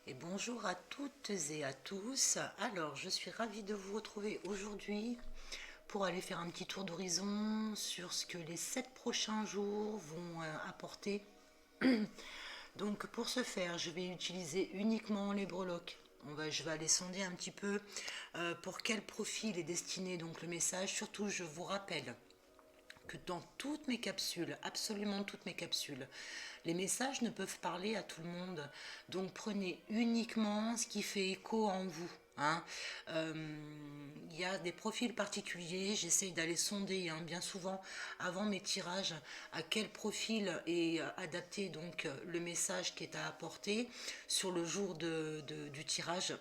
Et bonjour à toutes et à tous. Alors, je suis ravie de vous retrouver aujourd'hui pour aller faire un petit tour d'horizon sur ce que les 7 prochains jours vont apporter. Donc, pour ce faire, je vais utiliser uniquement les breloques. Je vais aller sonder un petit peu pour quel profil est destiné donc le message. Surtout, je vous rappelle que dans toutes mes capsules, absolument toutes mes capsules, les messages ne peuvent parler à tout le monde. Donc prenez uniquement ce qui fait écho en vous. Hein. Il y a des profils particuliers, j'essaye d'aller sonder bien souvent avant mes tirages à quel profil est adapté donc le message qui est à apporter sur le jour du tirage.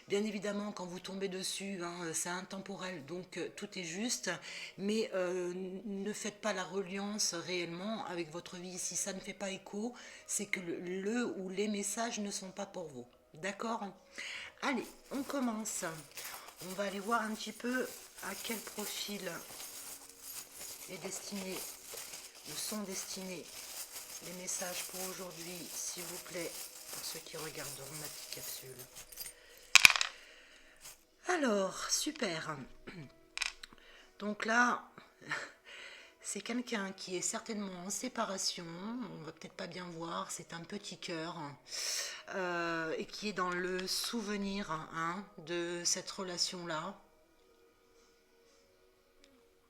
Bien évidemment, quand vous tombez dessus, c'est intemporel, donc tout est juste, mais ne faites pas la reliance réellement avec votre vie. Si ça ne fait pas écho, c'est que le ou les messages ne sont pas pour vous. D'accord? Allez, on commence. On va aller voir un petit peu à quel profil est destiné ou sont destinés les messages pour aujourd'hui, s'il vous plaît, pour ceux qui regarderont ma petite capsule. Alors, super. Donc là, c'est quelqu'un qui est certainement en séparation, on va peut-être pas bien voir, c'est un petit cœur, et qui est dans le souvenir de cette relation-là.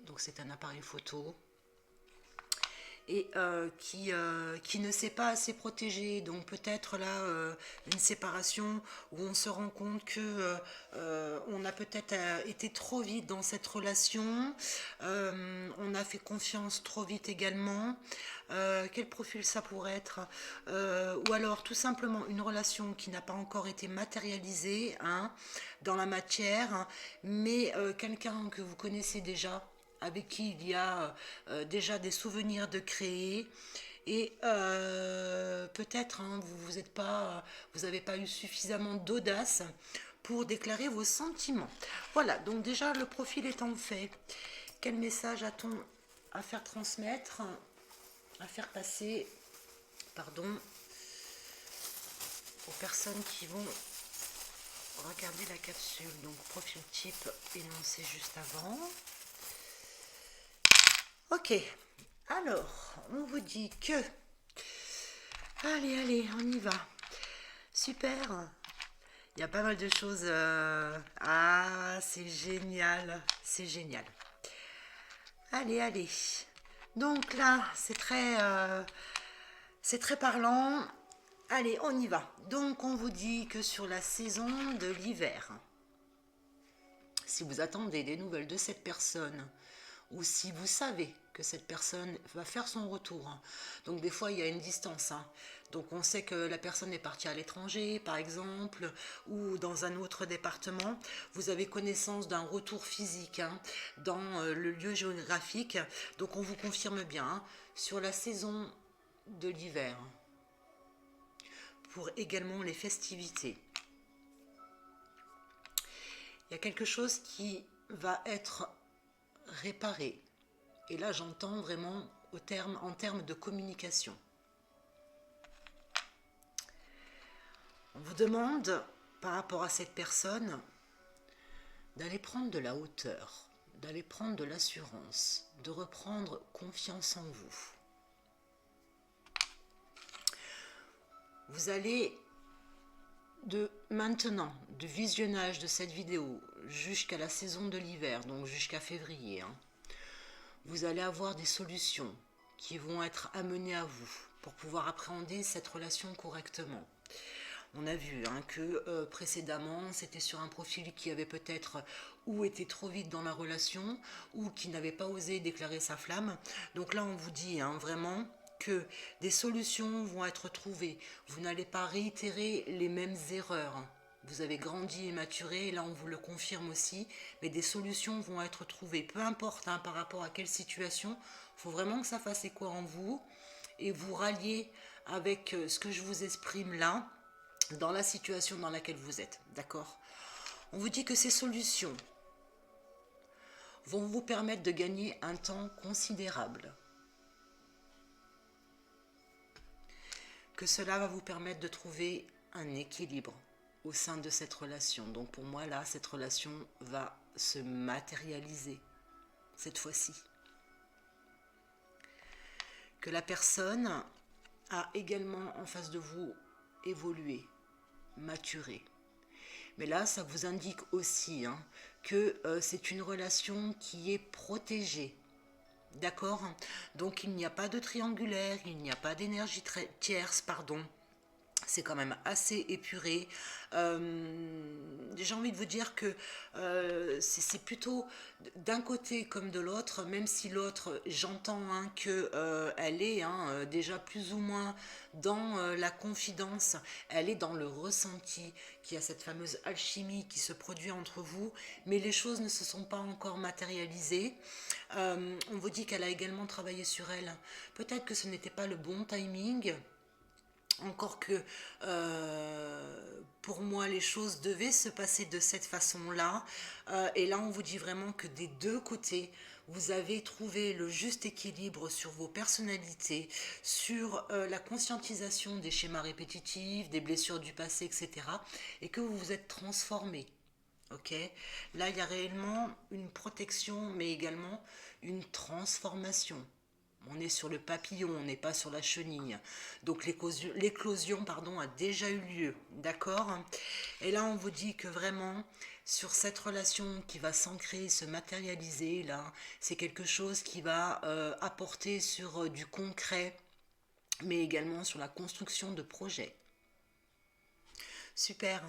Donc c'est un appareil photo. Et qui ne s'est pas assez protégé. Donc peut-être là une séparation où on se rend compte que on a peut-être été trop vite dans cette relation, on a fait confiance trop vite également. Quel profil ça pourrait être, ou alors tout simplement une relation qui n'a pas encore été matérialisée dans la matière, mais quelqu'un que vous connaissez déjà, avec qui il y a déjà des souvenirs de créer. Et peut-être vous n'avez pas eu suffisamment d'audace pour déclarer vos sentiments. Voilà, donc déjà le profil étant fait, quel message a-t-on à faire transmettre, à faire passer, pardon, aux personnes qui vont regarder la capsule. Donc profil type énoncé juste avant. Ok, alors, on vous dit que... Allez, on y va. Super. Il y a pas mal de choses. Ah, c'est génial. C'est génial. Allez. Donc là, c'est très parlant. Allez, on y va. Donc, on vous dit que sur la saison de l'hiver, si vous attendez des nouvelles de cette personne, ou si vous savez que cette personne va faire son retour. Donc des fois, il y a une distance. Donc on sait que la personne est partie à l'étranger, par exemple, ou dans un autre département. Vous avez connaissance d'un retour physique dans le lieu géographique. Donc on vous confirme bien sur la saison de l'hiver, pour également les festivités. Il y a quelque chose qui va être réparé. Et là, j'entends vraiment en termes de communication. On vous demande, par rapport à cette personne, d'aller prendre de la hauteur, d'aller prendre de l'assurance, de reprendre confiance en vous. Vous allez, de maintenant, du visionnage de cette vidéo jusqu'à la saison de l'hiver, donc jusqu'à février, vous allez avoir des solutions qui vont être amenées à vous pour pouvoir appréhender cette relation correctement. On a vu que précédemment, c'était sur un profil qui avait peut-être ou été trop vite dans la relation ou qui n'avait pas osé déclarer sa flamme. Donc là, on vous dit vraiment que des solutions vont être trouvées. Vous n'allez pas réitérer les mêmes erreurs. Vous avez grandi et maturé, et là on vous le confirme aussi, mais des solutions vont être trouvées. Peu importe par rapport à quelle situation, il faut vraiment que ça fasse écho en vous et vous ralliez avec ce que je vous exprime là, dans la situation dans laquelle vous êtes, d'accord? On vous dit que ces solutions vont vous permettre de gagner un temps considérable, que cela va vous permettre de trouver un équilibre au sein de cette relation. Donc pour moi, là, cette relation va se matérialiser cette fois-ci. Que la personne a également en face de vous évolué, maturé. Mais là, ça vous indique aussi que c'est une relation qui est protégée. D'accord? Donc il n'y a pas de triangulaire, il n'y a pas d'énergie tierce, pardon. C'est quand même assez épuré. J'ai envie de vous dire que c'est plutôt d'un côté comme de l'autre, même si l'autre, j'entends qu'elle est déjà plus ou moins dans la confidence, elle est dans le ressenti, qu'il y a cette fameuse alchimie qui se produit entre vous, mais les choses ne se sont pas encore matérialisées. On vous dit qu'elle a également travaillé sur elle. Peut-être que ce n'était pas le bon timing. Encore que pour moi les choses devaient se passer de cette façon-là. Et là on vous dit vraiment que des deux côtés, vous avez trouvé le juste équilibre sur vos personnalités, sur la conscientisation des schémas répétitifs, des blessures du passé, etc. Et que vous vous êtes transformé. Ok, là il y a réellement une protection, mais également une transformation. On est sur le papillon, on n'est pas sur la chenille. Donc l'éclosion a déjà eu lieu, d'accord? Et là, on vous dit que vraiment, sur cette relation qui va s'ancrer, se matérialiser, là, c'est quelque chose qui va apporter sur du concret, mais également sur la construction de projets. Super,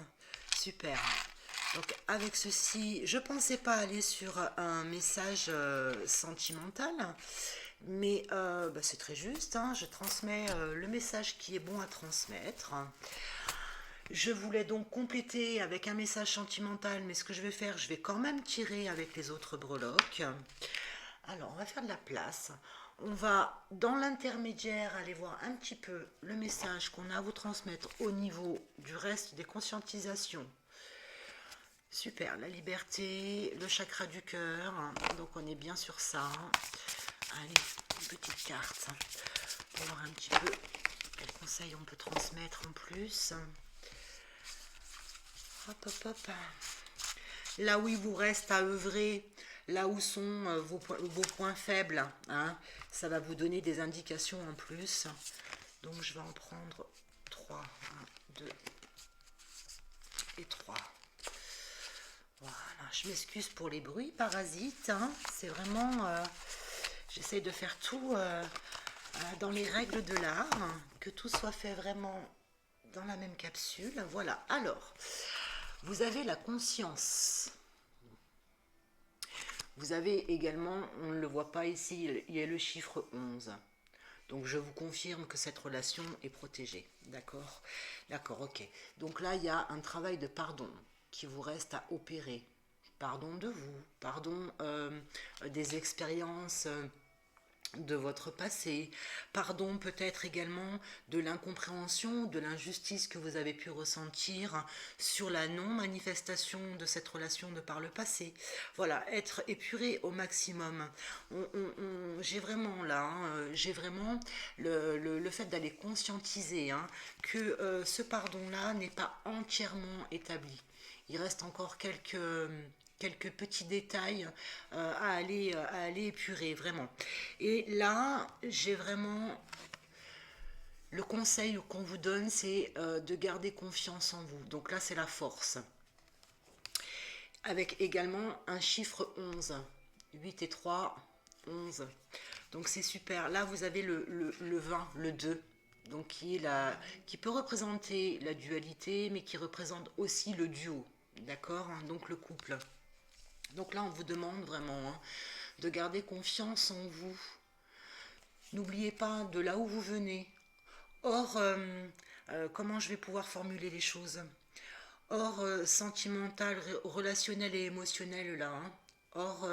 super. Donc avec ceci, je ne pensais pas aller sur un message sentimental, mais c'est très juste, je transmets le message qui est bon à transmettre. Je voulais donc compléter avec un message sentimental, mais ce que je vais faire, je vais quand même tirer avec les autres breloques. Alors, on va faire de la place. On va, dans l'intermédiaire, aller voir un petit peu le message qu'on a à vous transmettre au niveau du reste des conscientisations. Super, la liberté, le chakra du cœur, donc on est bien sur ça. Allez, une petite carte pour voir un petit peu quels conseils on peut transmettre en plus. Hop, hop, hop. Là où il vous reste à œuvrer, là où sont vos points faibles, ça va vous donner des indications en plus. Donc je vais en prendre 3. 1, 2 et 3. Voilà, je m'excuse pour les bruits parasites. C'est vraiment... j'essaie de faire tout dans les règles de l'art, que tout soit fait vraiment dans la même capsule. Voilà, alors, vous avez la conscience. Vous avez également, on ne le voit pas ici, il y a le chiffre 11. Donc je vous confirme que cette relation est protégée. D'accord? D'accord, ok. Donc là, il y a un travail de pardon qui vous reste à opérer. Pardon de vous, pardon des expériences de votre passé, pardon peut-être également de l'incompréhension, de l'injustice que vous avez pu ressentir sur la non-manifestation de cette relation de par le passé. Voilà, être épuré au maximum. J'ai vraiment là, j'ai vraiment le fait d'aller conscientiser que ce pardon-là n'est pas entièrement établi. Il reste encore quelques petits détails à aller épurer, vraiment. Et là, j'ai vraiment... Le conseil qu'on vous donne, c'est de garder confiance en vous. Donc là, c'est la force. Avec également un chiffre 11. 8 et 3, 11. Donc c'est super. Là, vous avez le 20, le 2. Donc qui peut représenter la dualité, mais qui représente aussi le duo. D'accord? Donc le couple. Donc là, on vous demande vraiment de garder confiance en vous. N'oubliez pas de là où vous venez. Or, comment je vais pouvoir formuler les choses? Or, sentimental, relationnel et émotionnel, là. Or,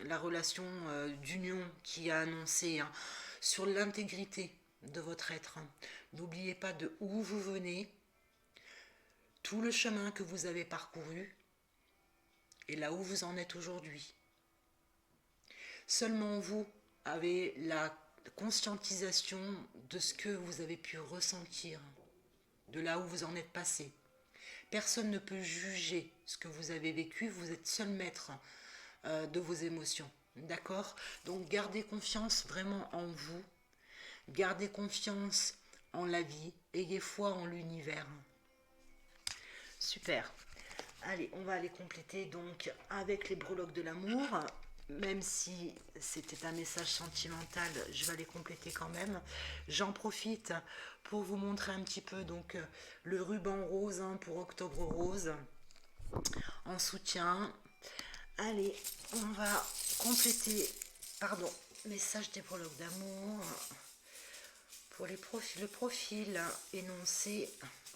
la relation d'union qui a annoncé sur l'intégrité de votre être. N'oubliez pas de où vous venez, tout le chemin que vous avez parcouru, et là où vous en êtes aujourd'hui. Seulement vous avez la conscientisation de ce que vous avez pu ressentir de là où vous en êtes passé. Personne ne peut juger ce que vous avez vécu, vous êtes seul maître de vos émotions. D'accord? Donc gardez confiance vraiment en vous, gardez confiance en la vie, ayez foi en l'univers. Super. Allez, on va aller compléter donc avec les breloques de l'amour. Même si c'était un message sentimental, je vais aller compléter quand même. J'en profite pour vous montrer un petit peu donc le ruban rose pour Octobre Rose en soutien. Allez, on va compléter, pardon, message des breloques d'amour pour les profils, le profil énoncé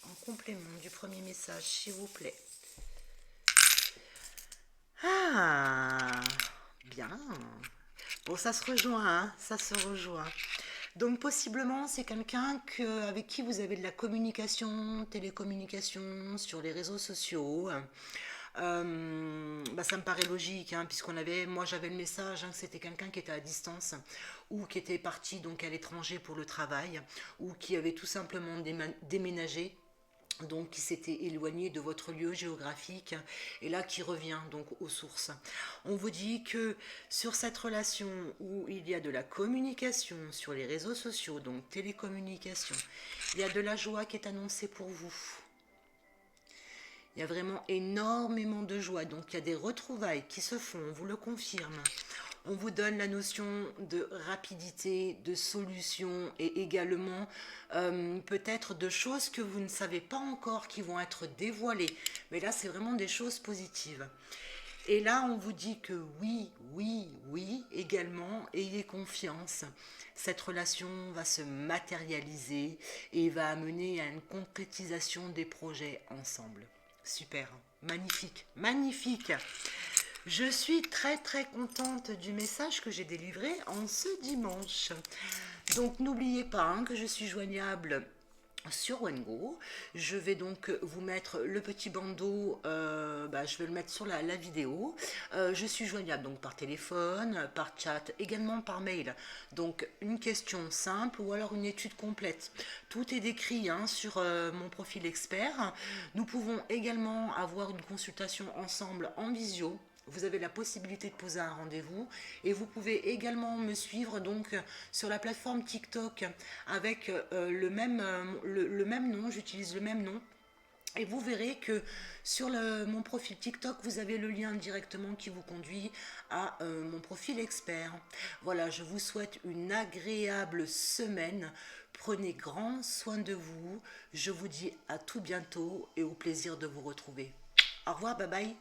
en complément du premier message, s'il vous plaît. Ah, bien. Bon, ça se rejoint, hein, ça se rejoint. Donc, possiblement, c'est quelqu'un avec qui vous avez de la communication, télécommunication, sur les réseaux sociaux. Ça me paraît logique, hein, moi j'avais le message que c'était quelqu'un qui était à distance ou qui était parti donc à l'étranger pour le travail ou qui avait tout simplement déménagé, donc qui s'était éloigné de votre lieu géographique et là qui revient donc aux sources. On vous dit que sur cette relation où il y a de la communication sur les réseaux sociaux, donc télécommunication, il y a de la joie qui est annoncée pour vous. Il y a vraiment énormément de joie, donc il y a des retrouvailles qui se font, on vous le confirme. On vous donne la notion de rapidité, de solution et également peut-être de choses que vous ne savez pas encore qui vont être dévoilées. Mais là, c'est vraiment des choses positives. Et là, on vous dit que oui, oui, oui, également, ayez confiance. Cette relation va se matérialiser et va amener à une concrétisation des projets ensemble. Super, magnifique, magnifique. Je suis très très contente du message que j'ai délivré en ce dimanche. Donc n'oubliez pas que je suis joignable sur Wengo. Je vais donc vous mettre le petit bandeau, je vais le mettre sur la vidéo. Je suis joignable donc par téléphone, par chat, également par mail. Donc une question simple ou alors une étude complète. Tout est décrit sur mon profil expert. Nous pouvons également avoir une consultation ensemble en visio. Vous avez la possibilité de poser un rendez-vous et vous pouvez également me suivre donc sur la plateforme TikTok avec le même nom, j'utilise le même nom. Et vous verrez que sur mon profil TikTok, vous avez le lien directement qui vous conduit à mon profil expert. Voilà, je vous souhaite une agréable semaine. Prenez grand soin de vous. Je vous dis à tout bientôt et au plaisir de vous retrouver. Au revoir, bye bye.